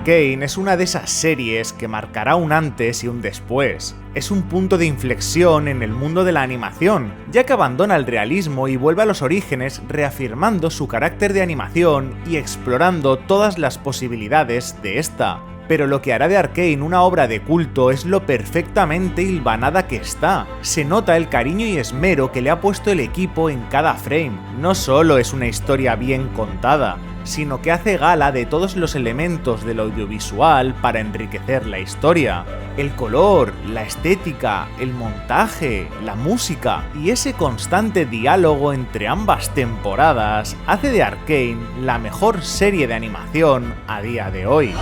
Arcane es una de esas series que marcará un antes y un después. Es un punto de inflexión en el mundo de la animación, ya que abandona el realismo y vuelve a los orígenes reafirmando su carácter de animación y explorando todas las posibilidades de esta. Pero lo que hará de Arcane una obra de culto es lo perfectamente hilvanada que está. Se nota el cariño y esmero que le ha puesto el equipo en cada frame. No solo es una historia bien contada, sino que hace gala de todos los elementos del audiovisual para enriquecer la historia. El color, la estética, el montaje, la música y ese constante diálogo entre ambas temporadas hace de Arcane la mejor serie de animación a día de hoy.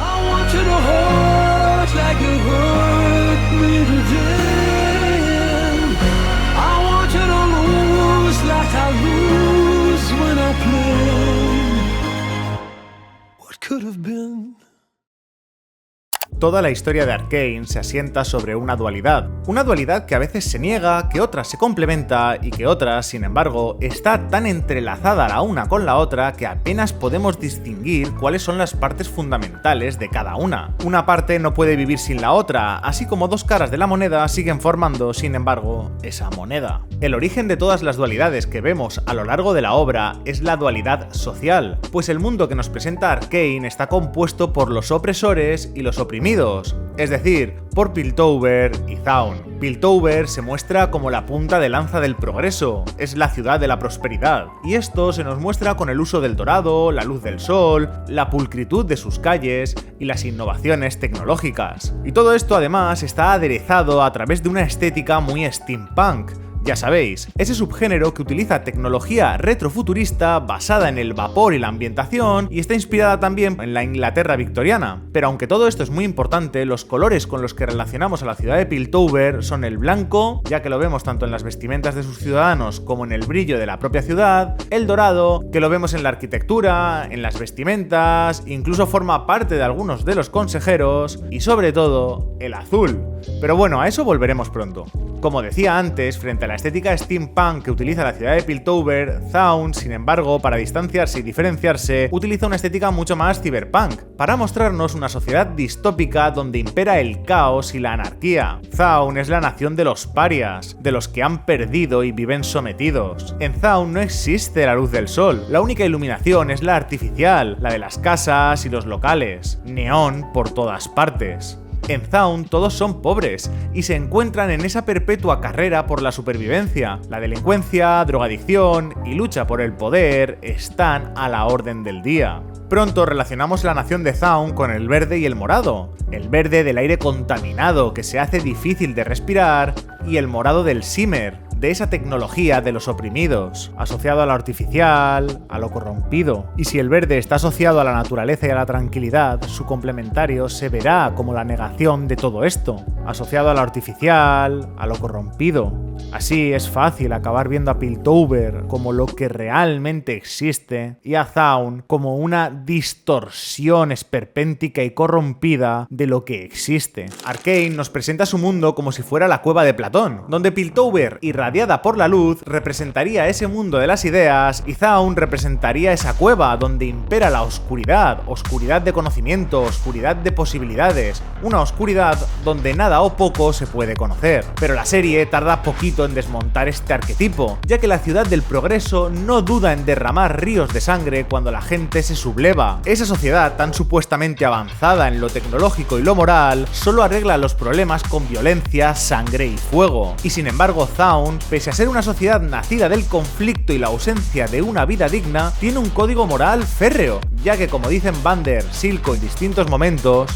Toda la historia de Arcane se asienta sobre una dualidad que a veces se niega, que otras se complementa y que otras, sin embargo, está tan entrelazada la una con la otra que apenas podemos distinguir cuáles son las partes fundamentales de cada una. Una parte no puede vivir sin la otra, así como dos caras de la moneda siguen formando, sin embargo, esa moneda. El origen de todas las dualidades que vemos a lo largo de la obra es la dualidad social, pues el mundo que nos presenta Arcane está compuesto por los opresores y los oprimidos, es decir, por Piltover y Zaun. Piltover se muestra como la punta de lanza del progreso, es la ciudad de la prosperidad, y esto se nos muestra con el uso del dorado, la luz del sol, la pulcritud de sus calles y las innovaciones tecnológicas. Y todo esto además está aderezado a través de una estética muy steampunk. Ya sabéis, ese subgénero que utiliza tecnología retrofuturista basada en el vapor y la ambientación y está inspirada también en la Inglaterra victoriana. Pero aunque todo esto es muy importante, los colores con los que relacionamos a la ciudad de Piltover son el blanco, ya que lo vemos tanto en las vestimentas de sus ciudadanos como en el brillo de la propia ciudad, el dorado, que lo vemos en la arquitectura, en las vestimentas, incluso forma parte de algunos de los consejeros, y sobre todo, el azul. Pero bueno, a eso volveremos pronto. Como decía antes, frente a la estética steampunk que utiliza la ciudad de Piltover, Zaun, sin embargo, para distanciarse y diferenciarse, utiliza una estética mucho más cyberpunk, para mostrarnos una sociedad distópica donde impera el caos y la anarquía. Zaun es la nación de los parias, de los que han perdido y viven sometidos. En Zaun no existe la luz del sol, la única iluminación es la artificial, la de las casas y los locales, neón por todas partes. En Zaun todos son pobres y se encuentran en esa perpetua carrera por la supervivencia. La delincuencia, drogadicción y lucha por el poder están a la orden del día. Pronto relacionamos la nación de Zaun con el verde y el morado. El verde del aire contaminado que se hace difícil de respirar y el morado del Shimmer, de esa tecnología de los oprimidos, asociado a lo artificial, a lo corrompido. Y si el verde está asociado a la naturaleza y a la tranquilidad, su complementario se verá como la negación de todo esto, asociado a lo artificial, a lo corrompido. Así es fácil acabar viendo a Piltover como lo que realmente existe y a Zaun como una distorsión esperpéntica y corrompida de lo que existe. Arcane nos presenta su mundo como si fuera la cueva de Platón, donde Piltover, irradiada por la luz, representaría ese mundo de las ideas y Zaun representaría esa cueva donde impera la oscuridad, oscuridad de conocimiento, oscuridad de posibilidades, una oscuridad donde nada o poco se puede conocer. Pero la serie tarda poquito en desmontar este arquetipo, ya que la ciudad del progreso no duda en derramar ríos de sangre cuando la gente se subleva. Esa sociedad tan supuestamente avanzada en lo tecnológico y lo moral solo arregla los problemas con violencia, sangre y fuego. Y sin embargo Zaun, pese a ser una sociedad nacida del conflicto y la ausencia de una vida digna, tiene un código moral férreo, ya que como dicen Vander, Silco en distintos momentos,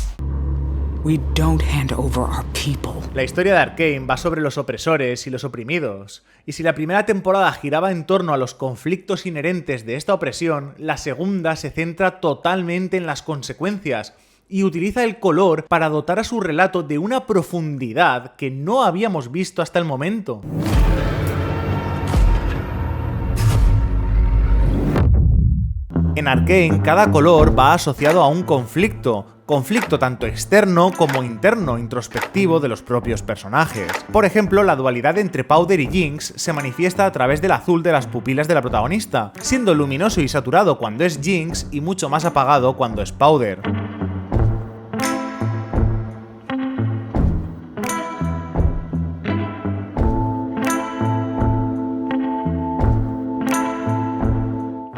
We don't hand over our people. La historia de Arcane va sobre los opresores y los oprimidos, y si la primera temporada giraba en torno a los conflictos inherentes de esta opresión, la segunda se centra totalmente en las consecuencias y utiliza el color para dotar a su relato de una profundidad que no habíamos visto hasta el momento. En Arcane, cada color va asociado a un conflicto tanto externo como interno, introspectivo de los propios personajes. Por ejemplo, la dualidad entre Powder y Jinx se manifiesta a través del azul de las pupilas de la protagonista, siendo luminoso y saturado cuando es Jinx y mucho más apagado cuando es Powder.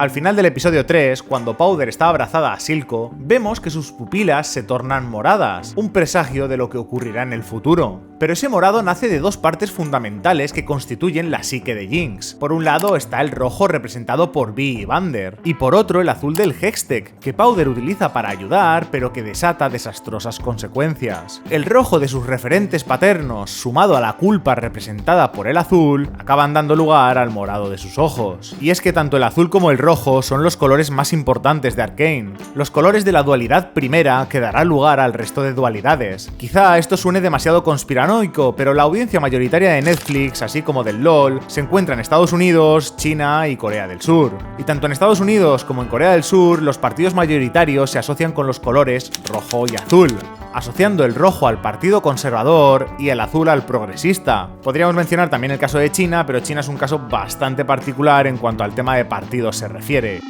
Al final del episodio 3, cuando Powder está abrazada a Silco, vemos que sus pupilas se tornan moradas, un presagio de lo que ocurrirá en el futuro. Pero ese morado nace de dos partes fundamentales que constituyen la psique de Jinx. Por un lado está el rojo representado por Vi y Vander, y por otro el azul del Hextech, que Powder utiliza para ayudar, pero que desata desastrosas consecuencias. El rojo de sus referentes paternos, sumado a la culpa representada por el azul, acaban dando lugar al morado de sus ojos. Y es que tanto el azul como el rojo son los colores más importantes de Arcane, los colores de la dualidad primera que dará lugar al resto de dualidades. Quizá esto suene demasiado conspiranoico, pero la audiencia mayoritaria de Netflix, así como del LoL, se encuentra en Estados Unidos, China y Corea del Sur. Y tanto en Estados Unidos como en Corea del Sur, los partidos mayoritarios se asocian con los colores rojo y azul, asociando el rojo al partido conservador y el azul al progresista. Podríamos mencionar también el caso de China, pero China es un caso bastante particular en cuanto al tema de partidos se refiere.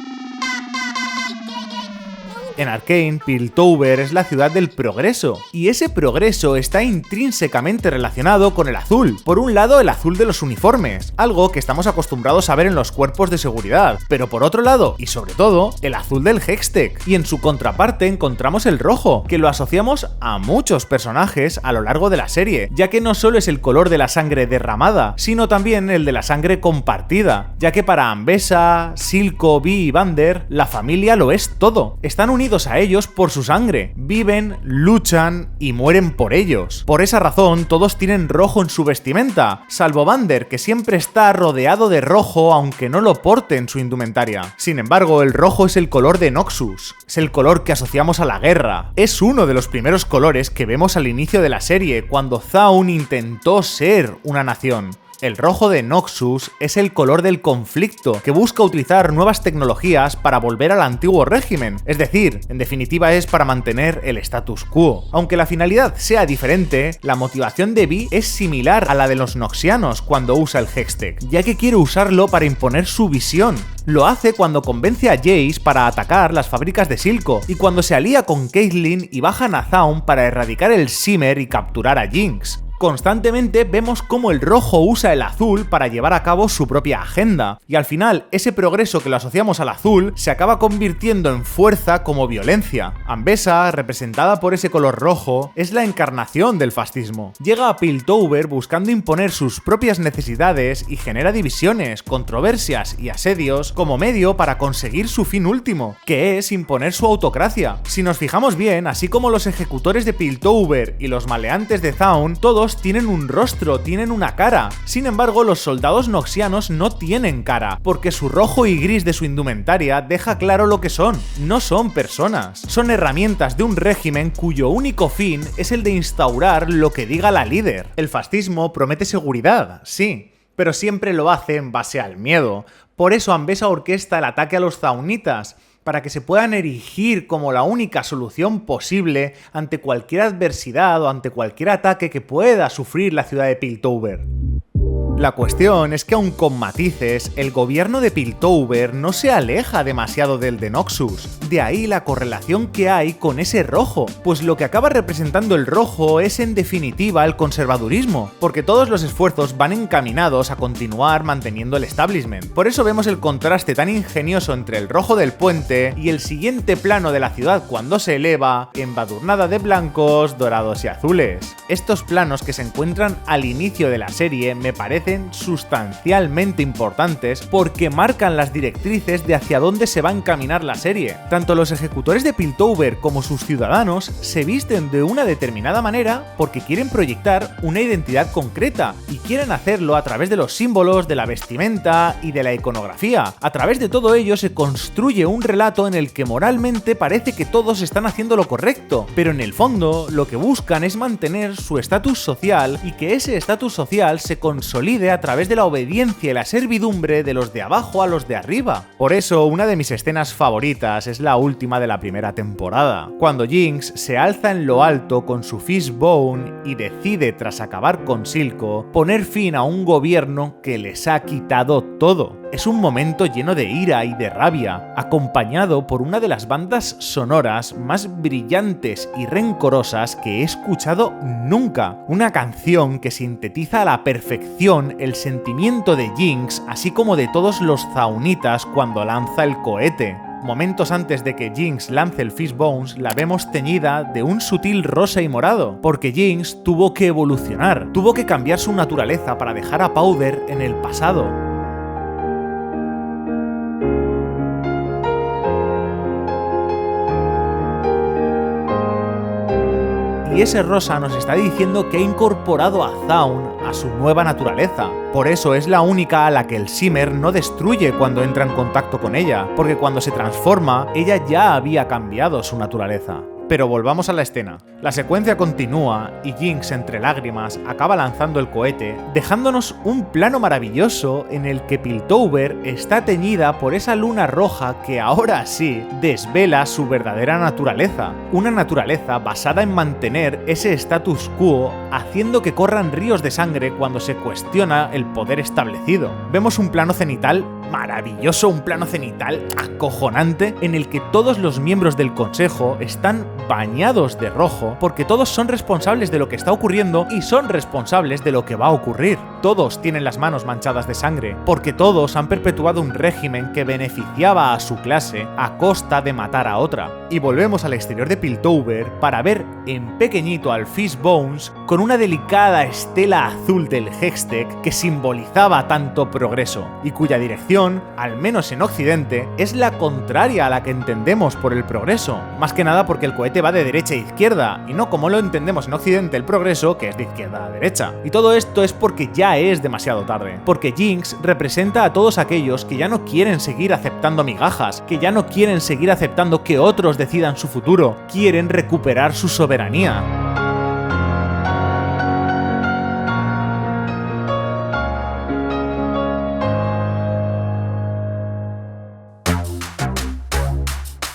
En Arcane, Piltover es la ciudad del progreso, y ese progreso está intrínsecamente relacionado con el azul. Por un lado, el azul de los uniformes, algo que estamos acostumbrados a ver en los cuerpos de seguridad, pero por otro lado, y sobre todo, el azul del Hextech, y en su contraparte encontramos el rojo, que lo asociamos a muchos personajes a lo largo de la serie, ya que no solo es el color de la sangre derramada, sino también el de la sangre compartida, ya que para Ambessa, Silco, Vi y Vander, la familia lo es todo. Están unidos a ellos por su sangre, viven, luchan y mueren por ellos. Por esa razón, todos tienen rojo en su vestimenta, salvo Vander, que siempre está rodeado de rojo aunque no lo porte en su indumentaria. Sin embargo, el rojo es el color de Noxus, es el color que asociamos a la guerra. Es uno de los primeros colores que vemos al inicio de la serie, cuando Zaun intentó ser una nación. El rojo de Noxus es el color del conflicto, que busca utilizar nuevas tecnologías para volver al antiguo régimen, es decir, en definitiva es para mantener el status quo. Aunque la finalidad sea diferente, la motivación de Vi es similar a la de los noxianos cuando usa el Hextech, ya que quiere usarlo para imponer su visión. Lo hace cuando convence a Jace para atacar las fábricas de Silco, y cuando se alía con Caitlyn y bajan a Zaun para erradicar el Shimmer y capturar a Jinx. Constantemente vemos cómo el rojo usa el azul para llevar a cabo su propia agenda, y al final ese progreso que lo asociamos al azul se acaba convirtiendo en fuerza como violencia. Ambessa, representada por ese color rojo, es la encarnación del fascismo. Llega a Piltover buscando imponer sus propias necesidades y genera divisiones, controversias y asedios como medio para conseguir su fin último, que es imponer su autocracia. Si nos fijamos bien, así como los ejecutores de Piltover y los maleantes de Zaun, todos tienen un rostro, tienen una cara. Sin embargo, los soldados noxianos no tienen cara, porque su rojo y gris de su indumentaria deja claro lo que son. No son personas. Son herramientas de un régimen cuyo único fin es el de instaurar lo que diga la líder. El fascismo promete seguridad, sí, pero siempre lo hace en base al miedo. Por eso Ambessa orquesta el ataque a los zaunitas, para que se puedan erigir como la única solución posible ante cualquier adversidad o ante cualquier ataque que pueda sufrir la ciudad de Piltover. La cuestión es que aun con matices, el gobierno de Piltover no se aleja demasiado del de Noxus. De ahí la correlación que hay con ese rojo, pues lo que acaba representando el rojo es en definitiva el conservadurismo, porque todos los esfuerzos van encaminados a continuar manteniendo el establishment. Por eso vemos el contraste tan ingenioso entre el rojo del puente y el siguiente plano de la ciudad cuando se eleva, embadurnada de blancos, dorados y azules. Estos planos que se encuentran al inicio de la serie me parecen sustancialmente importantes porque marcan las directrices de hacia dónde se va a encaminar la serie. Tanto los ejecutores de Piltover como sus ciudadanos se visten de una determinada manera porque quieren proyectar una identidad concreta y quieren hacerlo a través de los símbolos, de la vestimenta y de la iconografía. A través de todo ello se construye un relato en el que moralmente parece que todos están haciendo lo correcto, pero en el fondo lo que buscan es mantener su estatus social y que ese estatus social se consolide a través de la obediencia y la servidumbre de los de abajo a los de arriba. Por eso, una de mis escenas favoritas es la última de la primera temporada, cuando Jinx se alza en lo alto con su Fishbone y decide, tras acabar con Silco, poner fin a un gobierno que les ha quitado todo. es un momento lleno de ira y de rabia, acompañado por una de las bandas sonoras más brillantes y rencorosas que he escuchado nunca. Una canción que sintetiza a la perfección el sentimiento de Jinx, así como de todos los zaunitas cuando lanza el cohete. Momentos antes de que Jinx lance el Fishbones, la vemos teñida de un sutil rosa y morado, porque Jinx tuvo que evolucionar, tuvo que cambiar su naturaleza para dejar a Powder en el pasado. Y ese rosa nos está diciendo que ha incorporado a Zaun a su nueva naturaleza. Por eso es la única a la que el Shimmer no destruye cuando entra en contacto con ella, porque cuando se transforma, ella ya había cambiado su naturaleza. Pero volvamos a la escena. La secuencia continúa y Jinx, entre lágrimas, acaba lanzando el cohete, dejándonos un plano maravilloso en el que Piltover está teñida por esa luna roja que ahora sí desvela su verdadera naturaleza. Una naturaleza basada en mantener ese status quo, haciendo que corran ríos de sangre cuando se cuestiona el poder establecido. Vemos un plano cenital maravilloso, un plano cenital acojonante en el que todos los miembros del consejo están bañados de rojo porque todos son responsables de lo que está ocurriendo y son responsables de lo que va a ocurrir. Todos tienen las manos manchadas de sangre porque todos han perpetuado un régimen que beneficiaba a su clase a costa de matar a otra. Y volvemos al exterior de Piltover para ver en pequeñito al Fishbones con una delicada estela azul del Hextech que simbolizaba tanto progreso y cuya dirección, al menos en Occidente, es la contraria a la que entendemos por el progreso, más que nada porque el cohete va de derecha a izquierda y no como lo entendemos en Occidente el progreso, que es de izquierda a derecha. Y todo esto es porque ya es demasiado tarde, porque Jinx representa a todos aquellos que ya no quieren seguir aceptando migajas, que ya no quieren seguir aceptando que otros decidan su futuro, quieren recuperar su soberanía.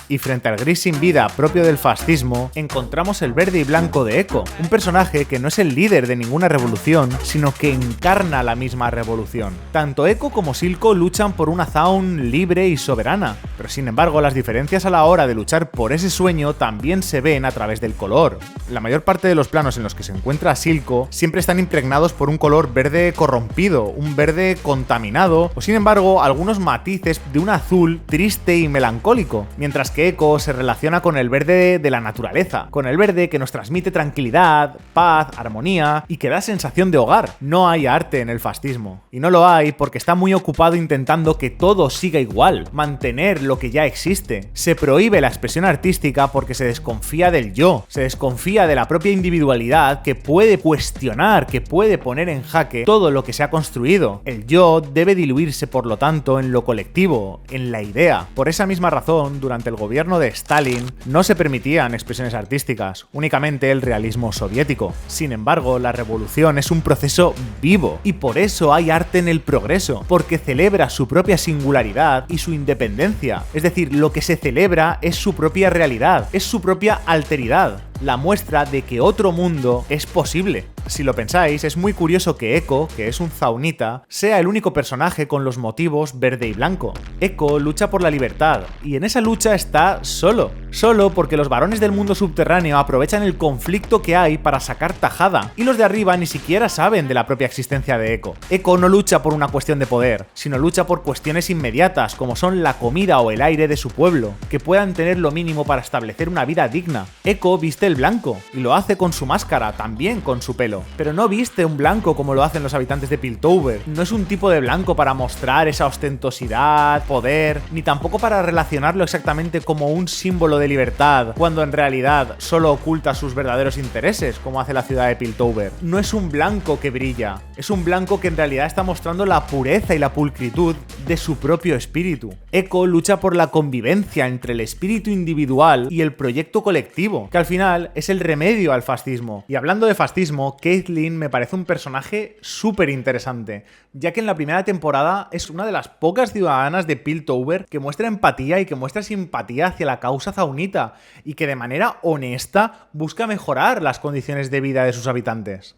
Y frente al gris sin vida propio del fascismo, encontramos el verde y blanco de Echo, un personaje que no es el líder de ninguna revolución, sino que encarna la misma revolución. Tanto Echo como Silco luchan por una Zaun libre y soberana, pero sin embargo las diferencias a la hora de luchar por ese sueño también se ven a través del color. La mayor parte de los planos en los que se encuentra Silco siempre están impregnados por un color verde corrompido, un verde contaminado, o sin embargo algunos matices de un azul triste y melancólico, mientras que Echo se relaciona con el verde de la naturaleza, con el verde que nos transmite tranquilidad, paz, armonía y que da sensación de hogar. No hay arte en el fascismo. Y no lo hay porque está muy ocupado intentando que todo siga igual, mantener lo que ya existe. Se prohíbe la expresión artística porque se desconfía del yo, se desconfía de la propia individualidad que puede cuestionar, que puede poner en jaque todo lo que se ha construido. El yo debe diluirse, por lo tanto, en lo colectivo, en la idea. Por esa misma razón, durante el gobierno de Stalin no se permitían expresiones artísticas, únicamente el realismo soviético. Sin embargo, la revolución es un proceso vivo y por eso hay arte en el progreso, porque celebra su propia singularidad y su independencia. Es decir, lo que se celebra es su propia realidad, es su propia alteridad, la muestra de que otro mundo es posible. Si lo pensáis, es muy curioso que Echo, que es un zaunita, sea el único personaje con los motivos verde y blanco. Echo lucha por la libertad, y en esa lucha está solo. Solo porque los varones del mundo subterráneo aprovechan el conflicto que hay para sacar tajada, y los de arriba ni siquiera saben de la propia existencia de Echo. Echo no lucha por una cuestión de poder, sino lucha por cuestiones inmediatas, como son la comida o el aire de su pueblo, que puedan tener lo mínimo para establecer una vida digna. Echo viste el blanco, y lo hace con su máscara, también con su pelo. Pero no viste un blanco como lo hacen los habitantes de Piltover. No es un tipo de blanco para mostrar esa ostentosidad, poder, ni tampoco para relacionarlo exactamente como un símbolo de libertad, cuando en realidad solo oculta sus verdaderos intereses, como hace la ciudad de Piltover. No es un blanco que brilla, es un blanco que en realidad está mostrando la pureza y la pulcritud de su propio espíritu. Echo lucha por la convivencia entre el espíritu individual y el proyecto colectivo, que al final es el remedio al fascismo. Y hablando de fascismo, Caitlyn me parece un personaje súper interesante, ya que en la primera temporada es una de las pocas ciudadanas de Piltover que muestra empatía y que muestra simpatía hacia la causa zaunita, y que de manera honesta busca mejorar las condiciones de vida de sus habitantes.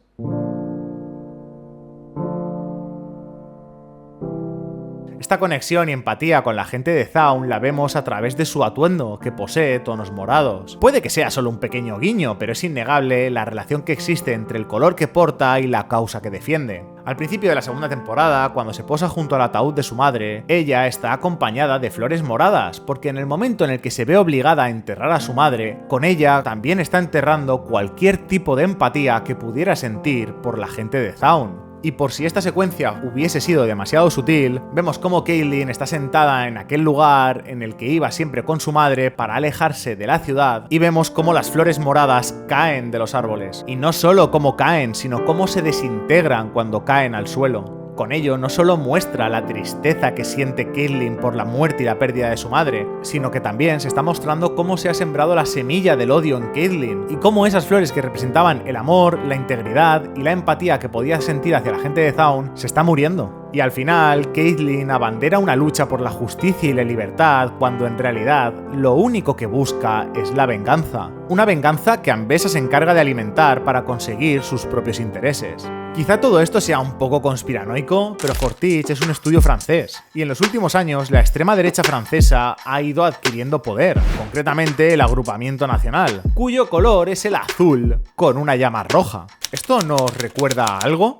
Esta conexión y empatía con la gente de Zaun la vemos a través de su atuendo, que posee tonos morados. Puede que sea solo un pequeño guiño, pero es innegable la relación que existe entre el color que porta y la causa que defiende. Al principio de la segunda temporada, cuando se posa junto al ataúd de su madre, ella está acompañada de flores moradas, porque en el momento en el que se ve obligada a enterrar a su madre, con ella también está enterrando cualquier tipo de empatía que pudiera sentir por la gente de Zaun. Y por si esta secuencia hubiese sido demasiado sutil, vemos cómo Caitlyn está sentada en aquel lugar en el que iba siempre con su madre para alejarse de la ciudad, y vemos cómo las flores moradas caen de los árboles. Y no solo cómo caen, sino cómo se desintegran cuando caen al suelo. Con ello no solo muestra la tristeza que siente Caitlyn por la muerte y la pérdida de su madre, sino que también se está mostrando cómo se ha sembrado la semilla del odio en Caitlyn, y cómo esas flores que representaban el amor, la integridad y la empatía que podía sentir hacia la gente de Zaun se está muriendo. Y al final, Caitlyn abandera una lucha por la justicia y la libertad cuando en realidad lo único que busca es la venganza. Una venganza que Ambessa se encarga de alimentar para conseguir sus propios intereses. Quizá todo esto sea un poco conspiranoico, pero Fortich es un estudio francés, y en los últimos años la extrema derecha francesa ha ido adquiriendo poder, concretamente el Agrupamiento Nacional, cuyo color es el azul con una llama roja. ¿Esto nos recuerda a algo?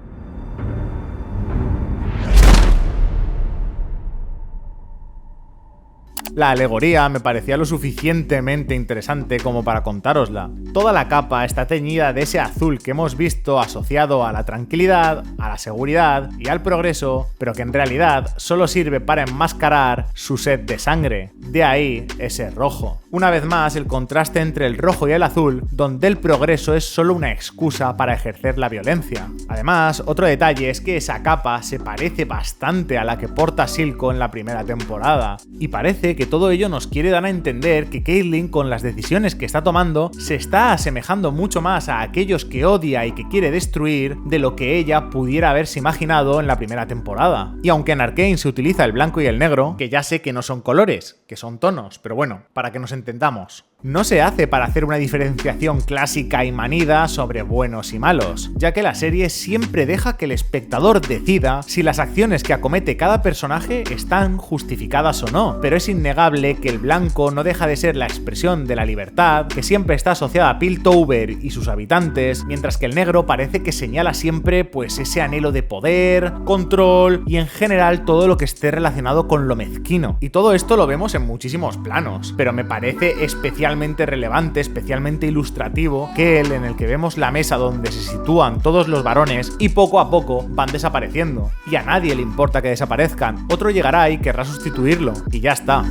La alegoría me parecía lo suficientemente interesante como para contárosla. Toda la capa está teñida de ese azul que hemos visto asociado a la tranquilidad, a la seguridad y al progreso, pero que en realidad solo sirve para enmascarar su sed de sangre. De ahí ese rojo. Una vez más, el contraste entre el rojo y el azul, donde el progreso es solo una excusa para ejercer la violencia. Además, otro detalle es que esa capa se parece bastante a la que porta Silco en la primera temporada, y parece que todo ello nos quiere dar a entender que Caitlyn, con las decisiones que está tomando, se está asemejando mucho más a aquellos que odia y que quiere destruir de lo que ella pudiera haberse imaginado en la primera temporada. Y aunque en Arcane se utiliza el blanco y el negro, que ya sé que no son colores, que son tonos, pero bueno, para que nos entendamos. No se hace para hacer una diferenciación clásica y manida sobre buenos y malos, ya que la serie siempre deja que el espectador decida si las acciones que acomete cada personaje están justificadas o no, pero es innegable que el blanco no deja de ser la expresión de la libertad, que siempre está asociada a Piltover y sus habitantes, mientras que el negro parece que señala siempre pues ese anhelo de poder, control y en general todo lo que esté relacionado con lo mezquino. Y todo esto lo vemos en muchísimos planos, pero me parece especialmente relevante, especialmente ilustrativo, que el en el que vemos la mesa donde se sitúan todos los varones y poco a poco van desapareciendo. Y a nadie le importa que desaparezcan, otro llegará y querrá sustituirlo, y ya está.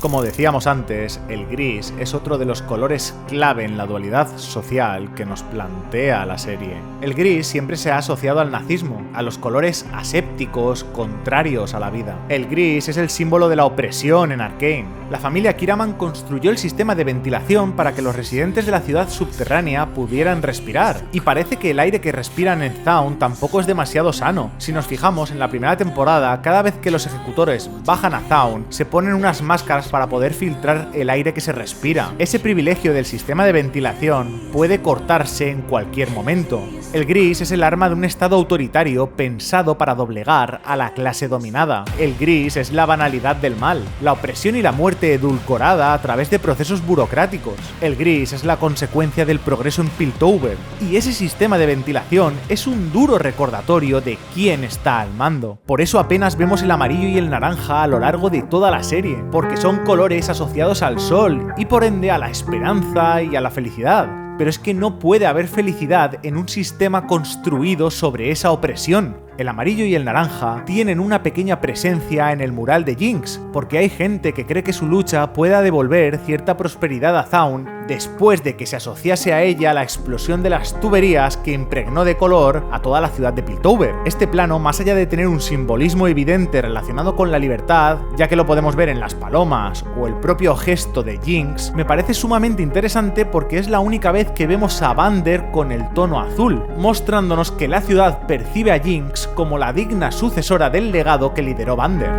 Como decíamos antes, el gris es otro de los colores clave en la dualidad social que nos plantea la serie. El gris siempre se ha asociado al nazismo, a los colores asépticos, contrarios a la vida. El gris es el símbolo de la opresión en Arcane. La familia Kiraman construyó el sistema de ventilación para que los residentes de la ciudad subterránea pudieran respirar, y parece que el aire que respiran en Zaun tampoco es demasiado sano. Si nos fijamos en la primera temporada, cada vez que los ejecutores bajan a Zaun, se ponen unas máscaras para poder filtrar el aire que se respira. Ese privilegio del sistema de ventilación puede cortarse en cualquier momento. El gris es el arma de un estado autoritario pensado para doblegar a la clase dominada. El gris es la banalidad del mal, la opresión y la muerte edulcorada a través de procesos burocráticos. El gris es la consecuencia del progreso en Piltover, y ese sistema de ventilación es un duro recordatorio de quién está al mando. Por eso apenas vemos el amarillo y el naranja a lo largo de toda la serie, porque son colores asociados al sol y por ende a la esperanza y a la felicidad. Pero es que no puede haber felicidad en un sistema construido sobre esa opresión. El amarillo y el naranja tienen una pequeña presencia en el mural de Jinx, porque hay gente que cree que su lucha pueda devolver cierta prosperidad a Zaun después de que se asociase a ella la explosión de las tuberías que impregnó de color a toda la ciudad de Piltover. Este plano, más allá de tener un simbolismo evidente relacionado con la libertad, ya que lo podemos ver en las palomas o el propio gesto de Jinx, me parece sumamente interesante porque es la única vez que vemos a Vander con el tono azul, mostrándonos que la ciudad percibe a Jinx como la digna sucesora del legado que lideró Vander.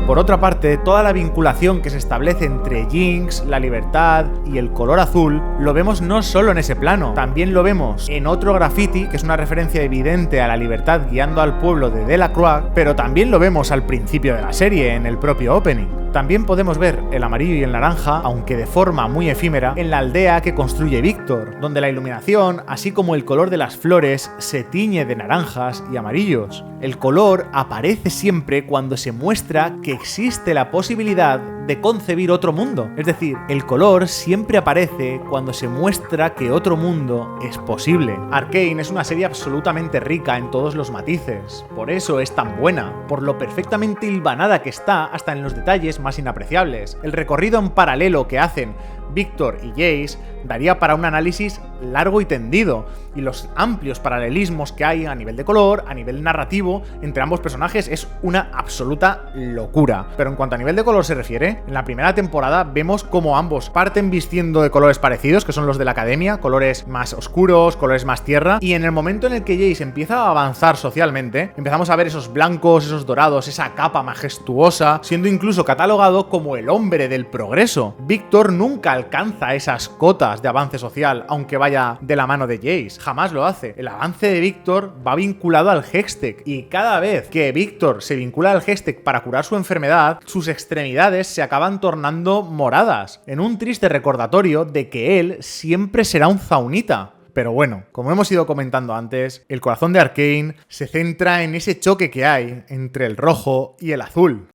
Por otra parte, toda la vinculación que se establece entre Jinx, la libertad y el color azul lo vemos no solo en ese plano, también lo vemos en otro graffiti, que es una referencia evidente a la libertad guiando al pueblo de Delacroix, pero también lo vemos al principio de la serie, en el propio opening. También podemos ver el amarillo y el naranja, aunque de forma muy efímera, en la aldea que construye Víctor, donde la iluminación, así como el color de las flores, se tiñe de naranjas y amarillos. El color aparece siempre cuando se muestra que existe la posibilidad de concebir otro mundo. Es decir, el color siempre aparece cuando se muestra que otro mundo es posible. Arcane es una serie absolutamente rica en todos los matices. Por eso es tan buena, por lo perfectamente hilvanada que está hasta en los detalles más inapreciables. El recorrido en paralelo que hacen Víctor y Jace daría para un análisis largo y tendido, y los amplios paralelismos que hay a nivel de color, a nivel narrativo, entre ambos personajes es una absoluta locura. Pero en cuanto a nivel de color se refiere, en la primera temporada vemos cómo ambos parten vistiendo de colores parecidos, que son los de la academia, colores más oscuros, colores más tierra, y en el momento en el que Jace empieza a avanzar socialmente, empezamos a ver esos blancos, esos dorados, esa capa majestuosa, siendo incluso catalogado como el hombre del progreso. Víctor nunca alcanza esas cotas de avance social, aunque vaya de la mano de Jace, jamás lo hace. El avance de Víctor va vinculado al Hextech, y cada vez que Víctor se vincula al Hextech para curar su enfermedad, sus extremidades se acaban tornando moradas, en un triste recordatorio de que él siempre será un zaunita. Pero bueno, como hemos ido comentando antes, el corazón de Arcane se centra en ese choque que hay entre el rojo y el azul.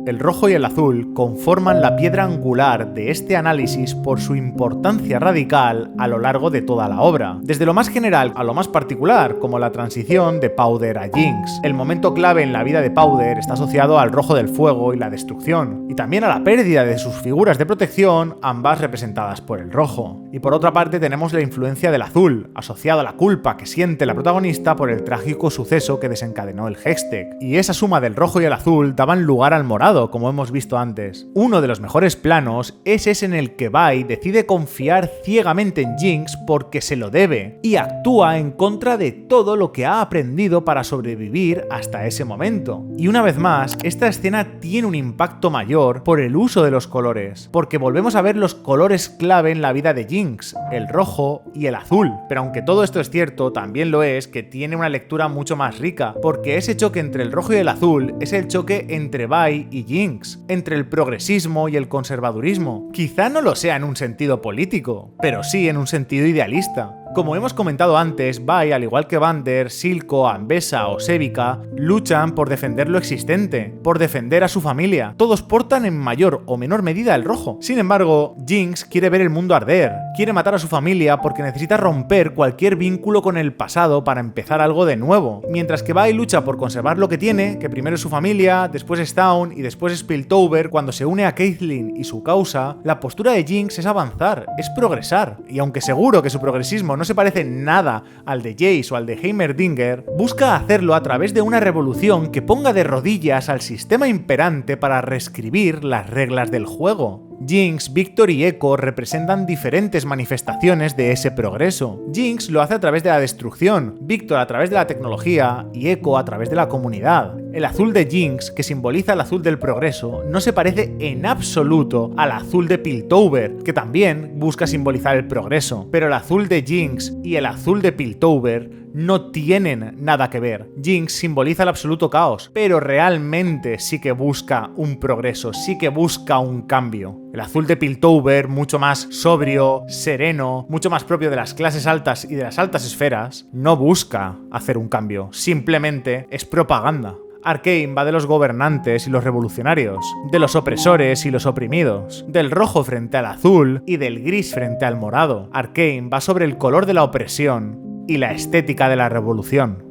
El rojo y el azul conforman la piedra angular de este análisis por su importancia radical a lo largo de toda la obra, desde lo más general a lo más particular, como la transición de Powder a Jinx. El momento clave en la vida de Powder está asociado al rojo del fuego y la destrucción, y también a la pérdida de sus figuras de protección, ambas representadas por el rojo. Y por otra parte tenemos la influencia del azul, asociado a la culpa que siente la protagonista por el trágico suceso que desencadenó el Hextech, y esa suma del rojo y el azul daban lugar al morado, como hemos visto antes. Uno de los mejores planos es ese en el que Vi decide confiar ciegamente en Jinx porque se lo debe, y actúa en contra de todo lo que ha aprendido para sobrevivir hasta ese momento. Y una vez más, esta escena tiene un impacto mayor por el uso de los colores, porque volvemos a ver los colores clave en la vida de Jinx, el rojo y el azul. Pero aunque todo esto es cierto, también lo es que tiene una lectura mucho más rica, porque ese choque entre el rojo y el azul es el choque entre Vi y Jinx, entre el progresismo y el conservadurismo. Quizá no lo sea en un sentido político, pero sí en un sentido idealista. Como hemos comentado antes, Vi, al igual que Vander, Silco, Ambessa o Sevika, luchan por defender lo existente, por defender a su familia. Todos portan en mayor o menor medida el rojo. Sin embargo, Jinx quiere ver el mundo arder, quiere matar a su familia porque necesita romper cualquier vínculo con el pasado para empezar algo de nuevo. Mientras que Vi lucha por conservar lo que tiene, que primero es su familia, después es Town y después es Piltover, cuando se une a Caitlyn y su causa, la postura de Jinx es avanzar, es progresar. Y aunque seguro que su progresismo no se parece nada al de Jace o al de Heimerdinger, busca hacerlo a través de una revolución que ponga de rodillas al sistema imperante para reescribir las reglas del juego. Jinx, Víctor y Echo representan diferentes manifestaciones de ese progreso. Jinx lo hace a través de la destrucción, Víctor a través de la tecnología y Echo a través de la comunidad. El azul de Jinx, que simboliza el azul del progreso, no se parece en absoluto al azul de Piltover, que también busca simbolizar el progreso. Pero el azul de Jinx y el azul de Piltover no tienen nada que ver. Jinx simboliza el absoluto caos, pero realmente sí que busca un progreso, sí que busca un cambio. El azul de Piltover, mucho más sobrio, sereno, mucho más propio de las clases altas y de las altas esferas, no busca hacer un cambio, simplemente es propaganda. Arcane va de los gobernantes y los revolucionarios, de los opresores y los oprimidos, del rojo frente al azul y del gris frente al morado. Arcane va sobre el color de la opresión y la estética de la revolución.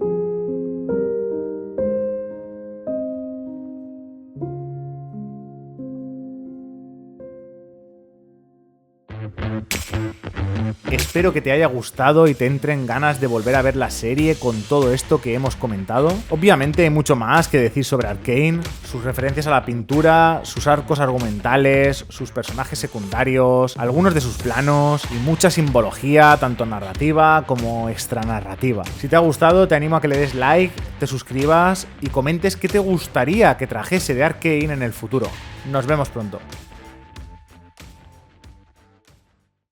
Espero que te haya gustado y te entren ganas de volver a ver la serie con todo esto que hemos comentado. Obviamente hay mucho más que decir sobre Arcane, sus referencias a la pintura, sus arcos argumentales, sus personajes secundarios, algunos de sus planos y mucha simbología, tanto narrativa como extranarrativa. Si te ha gustado, te animo a que le des like, te suscribas y comentes qué te gustaría que trajese de Arcane en el futuro. Nos vemos pronto.